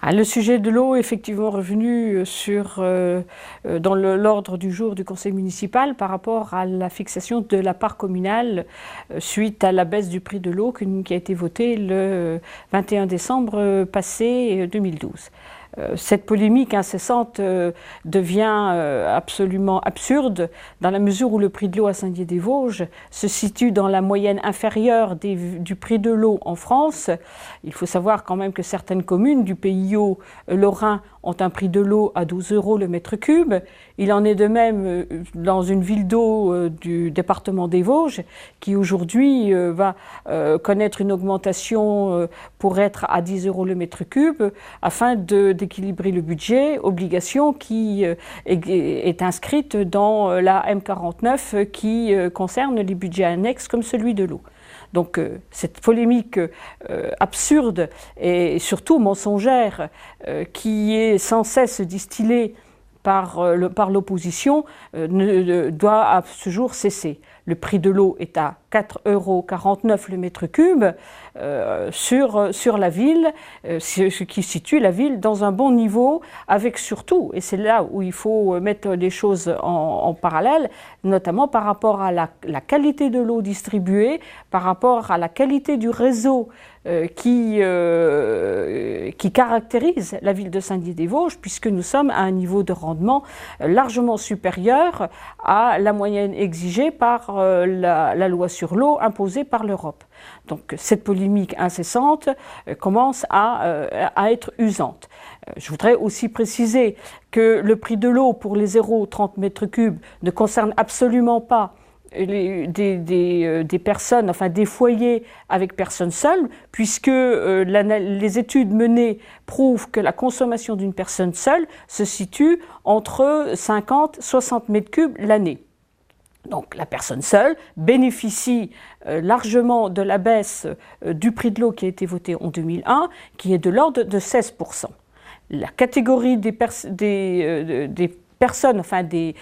Le sujet de l'eau est effectivement revenu dans l'ordre du jour du conseil municipal par rapport à la fixation de la part communale suite à la baisse du prix de l'eau qui a été votée le 21 décembre passé 2012. Cette polémique incessante devient absolument absurde dans la mesure où le prix de l'eau à Saint-Dié-des-Vosges se situe dans la moyenne inférieure du prix de l'eau en France. Il faut savoir quand même que certaines communes du PIO lorrain ont un prix de l'eau à 12 € le mètre cube. Il en est de même dans une ville d'eau du département des Vosges qui aujourd'hui va connaître une augmentation pour être à 10 € le mètre cube afin d'équilibrer le budget, obligation qui est inscrite dans la M49 qui concerne les budgets annexes comme celui de l'eau. Donc cette polémique absurde et surtout mensongère qui est sans cesse distillée par l'opposition doit à ce jour cesser. Le prix de l'eau est à 4,49 € le mètre cube sur la ville, ce qui situe la ville dans un bon niveau, avec surtout, et c'est là où il faut mettre les choses en parallèle, notamment par rapport à la qualité de l'eau distribuée, par rapport à la qualité du réseau qui caractérise la ville de Saint-Dié-des-Vosges, puisque nous sommes à un niveau de rendement largement supérieur à la moyenne exigée par la loi sur l'eau imposée par l'Europe. Donc cette polémique incessante commence à être usante. Je voudrais aussi préciser que le prix de l'eau pour les 0,30 m3 ne concerne absolument pas des personnes, enfin des foyers avec personnes seules, puisque les études menées prouvent que la consommation d'une personne seule se situe entre 50 et 60 m3 l'année. Donc la personne seule bénéficie largement de la baisse du prix de l'eau qui a été votée en 2001, qui est de l'ordre de 16%. La catégorie des personnes, enfin des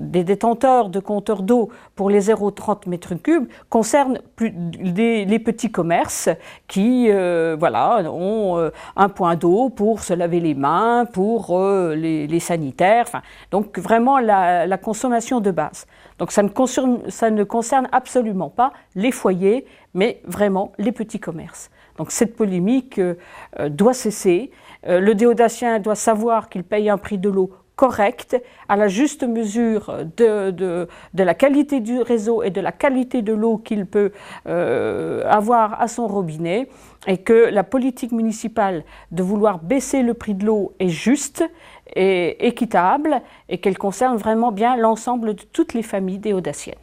détenteurs de compteurs d'eau pour les 0,30 m3 concerne les petits commerces qui ont un point d'eau pour se laver les mains, pour les sanitaires, donc vraiment la consommation de base. Donc ça ne concerne absolument pas les foyers, mais vraiment les petits commerces. Donc cette polémique doit cesser. Le Déodatien doit savoir qu'il paye un prix de l'eau correct, à la juste mesure de la qualité du réseau et de la qualité de l'eau qu'il peut avoir à son robinet, et que la politique municipale de vouloir baisser le prix de l'eau est juste et équitable, et qu'elle concerne vraiment bien l'ensemble de toutes les familles déodatiennes.